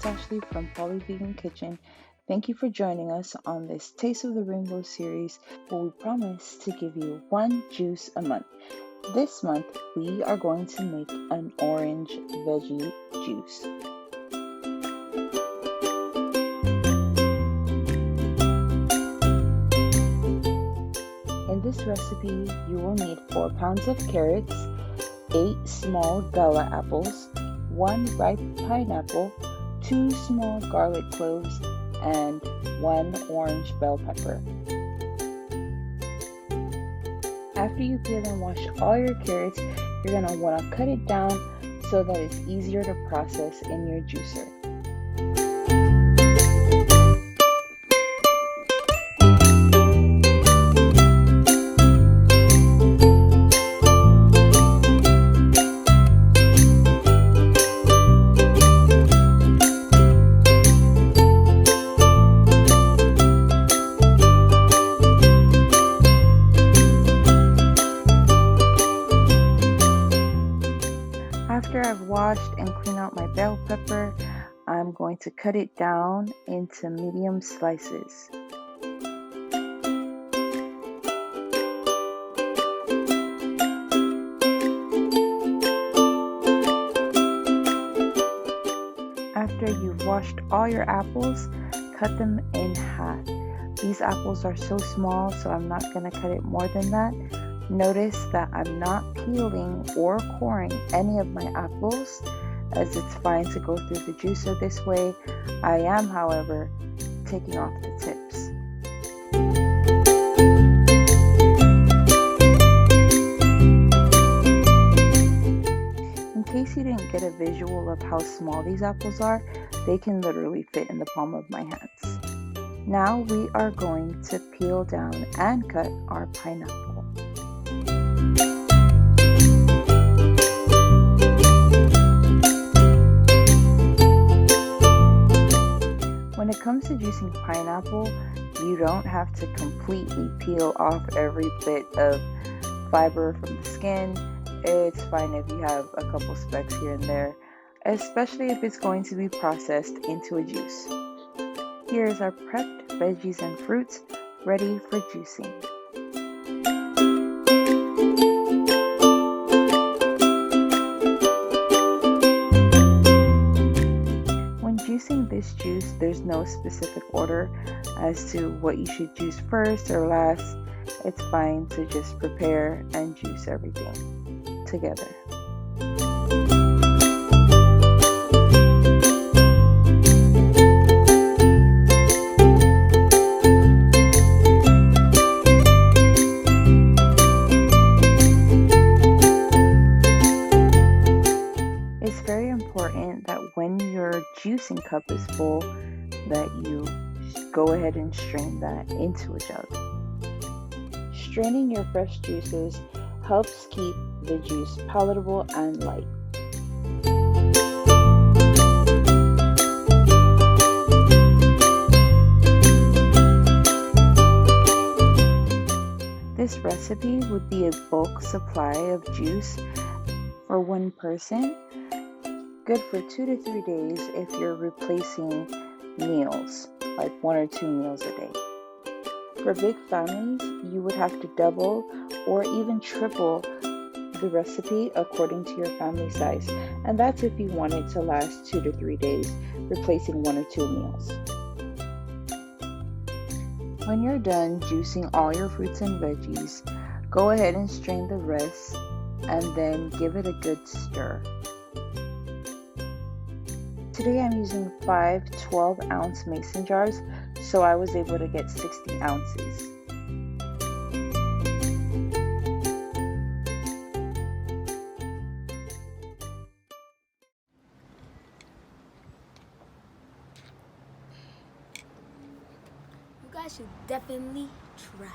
Ashley from Polly Vegan Kitchen. Thank you for joining us on this Taste of the Rainbow series where we promise to give you one juice a month. This month we are going to make an orange veggie juice. In this recipe you will need 4 pounds of carrots, 8 small Gala apples, 1 ripe pineapple, 2 small garlic cloves, and 1 orange bell pepper. After you peel and wash all your carrots, you're going to want to cut it down so that it's easier to process in your juicer. After I've washed and cleaned out my bell pepper, I'm going to cut it down into medium slices. After you've washed all your apples, cut them in half. These apples are so small, so I'm not going to cut it more than that. Notice that I'm not peeling or coring any of my apples, as it's fine to go through the juicer this way. I am, however, taking off the tips. In case you didn't get a visual of how small these apples are, they can literally fit in the palm of my hands. Now we are going to peel down and cut our pineapple. When it comes to juicing pineapple, you don't have to completely peel off every bit of fiber from the skin. It's fine if you have a couple specks here and there, especially if it's going to be processed into a juice. Here's our prepped veggies and fruits ready for juicing. Juicing this juice, there's no specific order as to what you should juice first or last. It's fine to just prepare and juice everything together. It's very important that when your juicing cup is full, that you go ahead and strain that into a jug. Straining your fresh juices helps keep the juice palatable and light. This recipe would be a bulk supply of juice for one person. Good for 2 to 3 days if you're replacing meals, like 1 or 2 meals a day. For big families, you would have to double or even triple the recipe according to your family size, and that's if you want it to last 2 to 3 days, replacing 1 or 2 meals. When you're done juicing all your fruits and veggies, go ahead and strain the rest and then give it a good stir. Today I'm using 5 12-ounce mason jars, so I was able to get 60 ounces. You guys should definitely try.